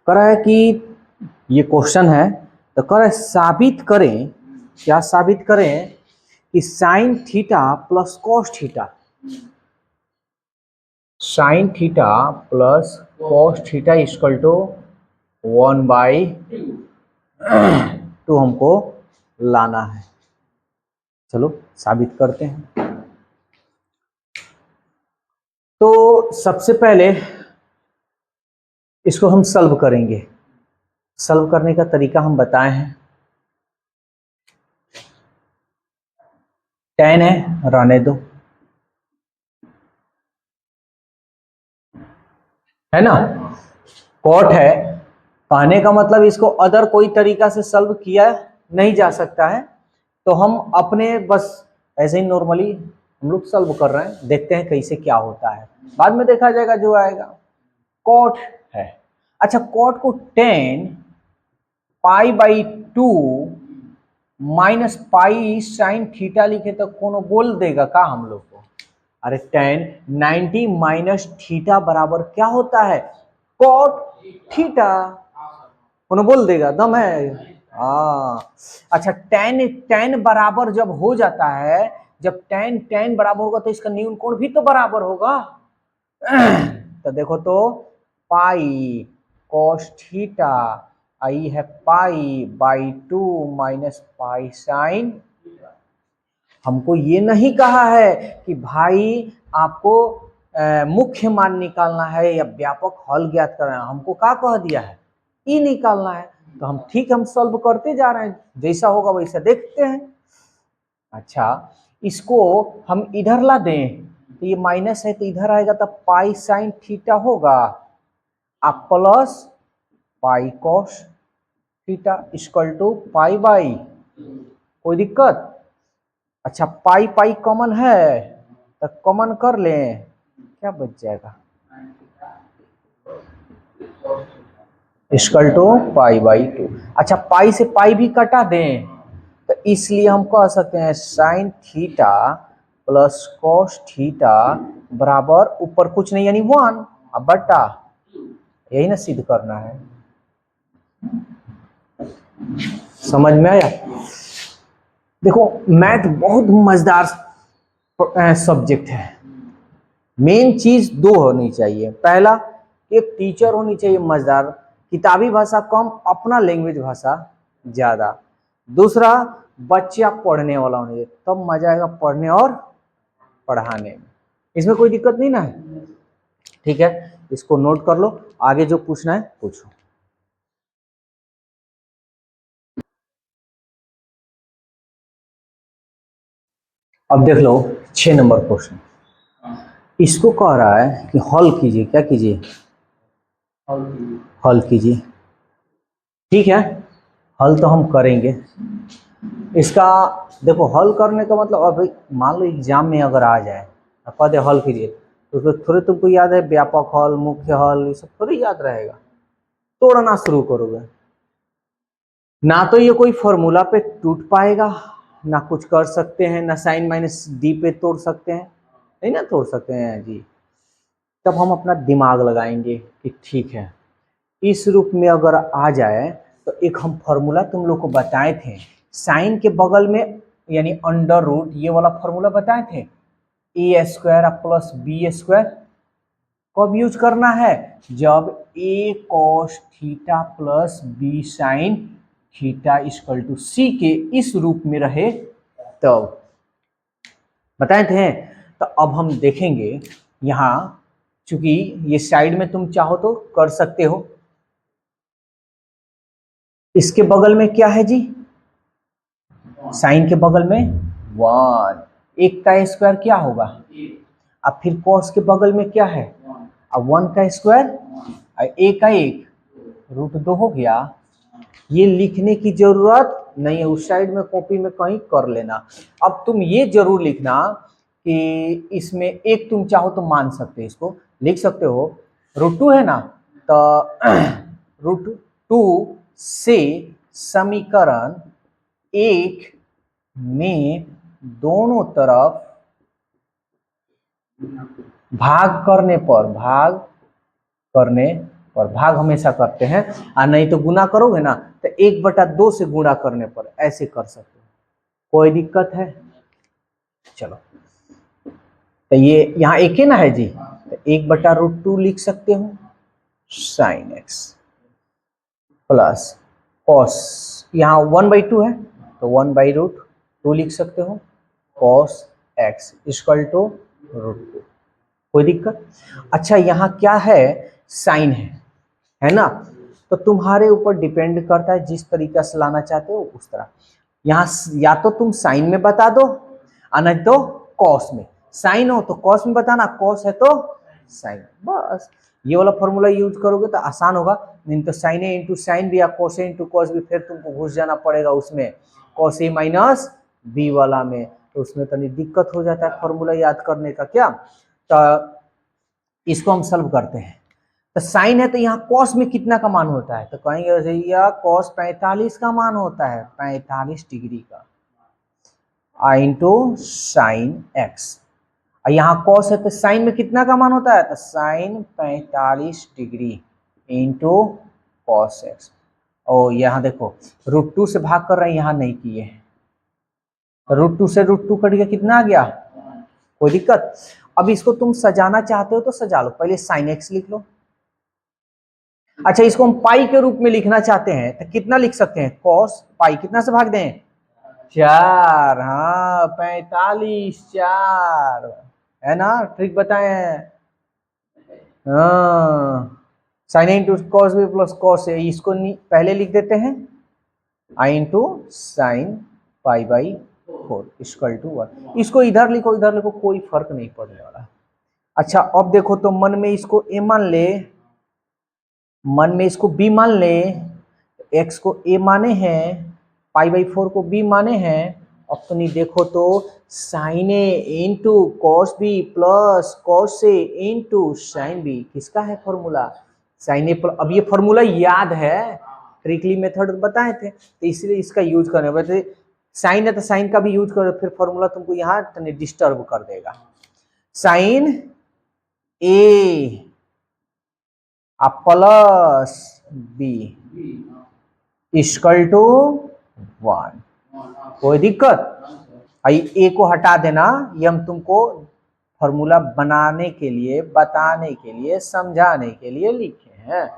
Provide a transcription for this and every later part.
कह रहा है कि ये क्वेश्चन है, तो कह रहा है साबित करें, क्या साबित करें कि sine theta plus cos theta, sine theta plus cos theta equal to 1/2 हमको लाना है। चलो साबित करते हैं। तो सबसे पहले इसको हम सॉल्व करेंगे। सॉल्व करने का तरीका हम बताए हैं। tan है, रहने दो, है ना। कॉट है, कहने का मतलब इसको अदर कोई तरीका से सॉल्व किया नहीं जा सकता है, तो हम अपने बस ऐसे ही नॉर्मली हम लोग सॉल्व कर रहे हैं, देखते हैं कैसे क्या होता है, बाद में देखा जाएगा जो आएगा। कॉट है, अच्छा कॉट को tan π/2 minus pi sine theta लिखे तो कौन बोल देगा का हम लोग को? अरे tan 90 माइनस थीटा बराबर क्या होता है? Cot theta. कौन बोल देगा? दम है। अच्छा tan बराबर जब हो जाता है, जब tan बराबर होगा तो इसका न्यून कोण भी तो बराबर होगा। तो देखो तो पाई कॉस थीटा आई है π/2 माइनस पाई साइन। हमको ये नहीं कहा है कि भाई आपको मुख्य मान निकालना है या व्यापक हल ज्ञात करना है, हमको क्या कह दिया है? ई निकालना है। तो हम ठीक हम सॉल्व करते जा रहे हैं, जैसा होगा वैसा देखते हैं। अच्छा इसको हम इधर ला दें, तो ये माइनस है तो इधर आएगा तो पाई साइन थीटा होगा, आप plus pi cos theta equal to π/, कोई दिक्कत? अच्छा पाई पाई कॉमन है तो कॉमन कर लें, क्या बच जाएगा? Equal to π/2। अच्छा पाई से पाई भी कटा दें, तो इसलिए हम कह सकते हैं sign theta plus cos theta बराबर ऊपर कुछ नहीं यानी 1 अब बटा, यही ना सिद्ध करना है। समझ में आया? देखो मैथ बहुत मजेदार सब्जेक्ट है। मेन चीज दो होनी चाहिए, पहला एक टीचर होनी चाहिए मजेदार, किताबी भाषा कम, अपना लैंग्वेज भाषा ज्यादा। दूसरा बच्चा पढ़ने वाला होना चाहिए, तब मजा आएगा पढ़ने और पढ़ाने में। इसमें कोई दिक्कत नहीं ना है? ठीक है, इसको नोट कर लो, आगे जो पूछना है पूछो। अब देख लो 6 नंबर क्वेश्चन। इसको कह रहा है कि हल कीजिए, क्या कीजिए? हल कीजिए। ठीक है, हल तो हम करेंगे। इसका देखो हल करने का मतलब, अभी मान लो एग्जाम में अगर आ जाए कह दे हल कीजिए, तो उसमें थोड़े तुमको याद है व्यापक हल, मुख्य हल, ये सब थोड़ी याद रहेगा, तोड़ना शुरू करोगे। ना तो ये कोई फॉर्मूला पे टूट पाएगा, ना कुछ कर सकते हैं, ना साइन माइनस डी पे तोड़ सकते हैं, नहीं ना तोड़ सकते हैं जी। तब हम अपना दिमाग लगाएंगे कि ठीक है इस रूप में अगर आ जाए, तो एक हम फॉर्मूला तुम लोग को बताए थे, साइन के बगल में यानी अंडर रूट, ये वाला फॉर्मूला बताए थे, a² प्लस b²। कब यूज करना है? जब a cos theta plus b sine theta equal to c के इस रूप में रहे, तब बताए थे। तो अब हम देखेंगे यहां, चूंकि ये साइड में तुम चाहो तो कर सकते हो, इसके बगल में क्या है जी? साइन के बगल में 1, एक का स्क्वायर क्या होगा? अब फिर कॉस के बगल में क्या है? अब 1 का स्क्वायर, एक का एक, √2 हो गया। ये लिखने की जरूरत नहीं है, उस साइड में कॉपी में कहीं कर लेना। अब तुम ये जरूर लिखना कि इसमें एक तुम चाहो तो मान सकते हो, इसको लिख सकते हो √2 है ना, तो √2 से समीकरण 1 में दोनों तरफ भाग करने और भाग हमेशा करते हैं, और नहीं तो गुना करोगे ना तो 1/2 से गुणा करने पर ऐसे कर सकते हो। कोई दिक्कत है? चलो, तो ये यहाँ एक है ना है जी, तो 1/√2 लिख सकते हो साइन एक्स प्लस कॉस, यहाँ 1/2 है तो 1/√2 लिख सकते हो कॉस एक्स इक्वल टू √2। कोई दिक्कत? अच्छा, यहाँ क्या है, साइन है ना, तो तुम्हारे ऊपर डिपेंड करता है जिस तरीका से लाना चाहते हो उस तरह। यहाँ या तो तुम साइन में बता दो और नहीं तो कॉस में। साइन हो तो कॉस में बताना, कॉस है तो साइन। बस ये वाला फॉर्मूला यूज करोगे तो आसान होगा, नहीं तो साइन ए इंटू साइन भी या कॉस ए इंटू कॉस भी, फिर तुमको घुस जाना पड़ेगा उसमें कॉस ए माइनस बी वाला में, तो उसमें तो दिक्कत हो जाता है फॉर्मूला याद करने का। क्या, तो इसको हम सॉल्व करते हैं। तो साइन है तो यहाँ कॉस में कितना का मान होता है, तो कहेंगे भैया कॉस 45 का मान होता है, 45 डिग्री का, आई इंटू साइन एक्स। और यहाँ कॉस है तो साइन में कितना का मान होता है, तो sine 45 degree into cos x. और यहाँ देखो √2 से भाग कर रहे हैं, यहाँ नहीं किए, √2 से √2 कट गया, कितना आ गया? कोई दिक्कत? अब इसको तुम सजाना चाहते हो तो सजा लो, पहले साइन एक्स लिख लो। अच्छा, इसको हम पाई के रूप में लिखना चाहते हैं तो कितना लिख सकते हैं, कॉस पाई, कितना से भाग दें? 4। हाँ, 45 4 है ना, ट्रिक बताए हैं। हाँ, sine into cos B plus cos A, इसको पहले लिख देते हैं I into sine π/4 equal to 1। इसको इधर लिखो इधर लिखो, कोई फर्क नहीं पड़ने वाला। अच्छा, अब देखो तो मन में इसको ए मान ले, मन में इसको बी मान ले, एक्स को ए माने हैं, π/4 को बी माने हैं। अब तो नहीं देखो तो sine A into cos B plus cos A into sine B, किसका है फॉर्मूला? साइन ए। अब ये फॉर्मूला याद है, ट्रिकली मेथड बताए थे, तो इसलिए इसका यूज करने वैसे साइन है तो साइन का भी यूज करो, फिर फॉर्मूला तुमको यहाँ डिस्टर्ब कर देगा। Sine a plus b equal to 1। कोई दिक्कत? ए को हटा देना, ये हम तुमको फॉर्मूला बनाने के लिए, बताने के लिए, समझाने के लिए लिखे हैं।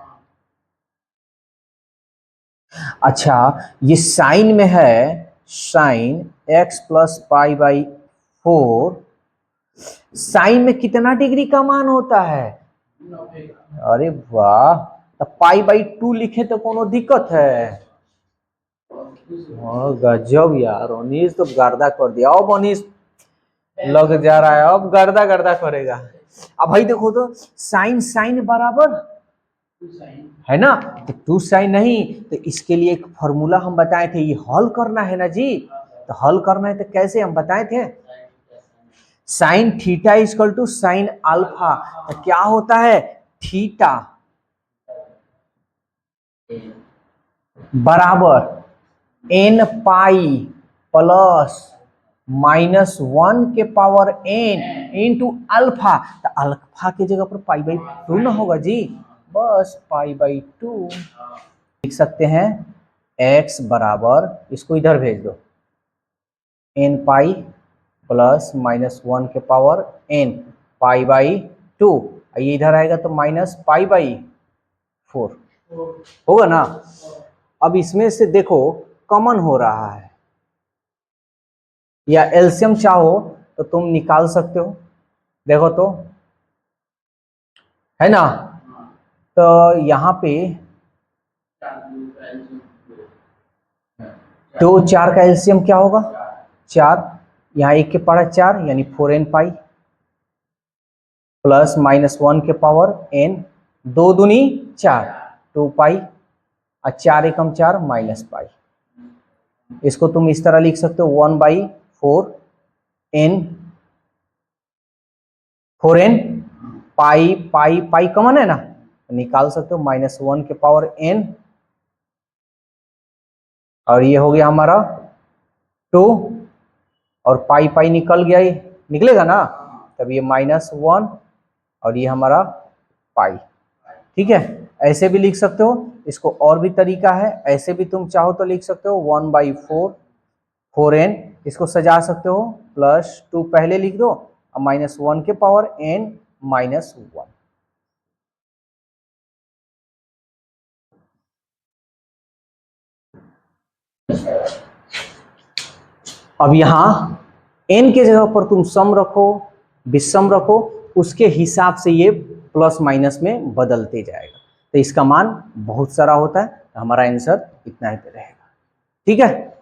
अच्छा, ये साइन में है, साइन x प्लस π/4, साइन में कितना डिग्री का मान होता है? अरे वाह, तो π/2 लिखे तो कोनो दिक्कत है? गजब यार, अनीस तो गर्दा कर दिया। अब अनीस लग जा रहा है, अब गर्दा गर्दा करेगा। अब भाई देखो तो साइन साइन बराबर है ना, तो 2 साइन नहीं, तो इसके लिए एक फॉर्मूला हम बताए थे, ये हल करना है ना जी, तो हल करना है तो कैसे हम बताए थे, sine theta equal to sine alpha. तो क्या होता है, थीटा बराबर n पाई प्लस -1 के पावर n इंटू अल्फा। तो अल्फा की जगह पर π/2 ना होगा जी, बस π/2 लिख सकते हैं। x बराबर, इसको इधर भेज दो, n पाई प्लस -1 के पावर n π/2, ये इधर आएगा तो -π/4 होगा ना। अब इसमें से देखो कॉमन हो रहा है, या एलसीएम चाहो तो तुम निकाल सकते हो, देखो तो है ना। तो यहाँ पे 2 4 का एलसीएम क्या होगा, 4, यहाँ 1 के पावर 4 यानी 4n पाई प्लस -1 के पावर n, 2 दूनी 4 2 पाई, और 4 एकम 4 -पाई। इसको तुम इस तरह लिख सकते हो 1/4n, 4n पाई पाई पाई कॉमन है ना, निकाल सकते हो -1 के पावर n, और ये हो गया हमारा 2, और पाई पाई निकल गया, ये निकलेगा ना, तब ये -1 और ये हमारा पाई। ठीक है, ऐसे भी लिख सकते हो, इसको और भी तरीका है, ऐसे भी तुम चाहो तो लिख सकते हो 1/4 4n, इसको सजा सकते हो, +2 पहले लिख दो और -1 के पावर n -1। अब यहां n के जगह पर तुम सम रखो, विषम रखो, उसके हिसाब से ये प्लस माइनस में बदलते जाएगा। तो इसका मान बहुत सारा होता है, तो हमारा आंसर इतना ही पे रहेगा। ठीक है।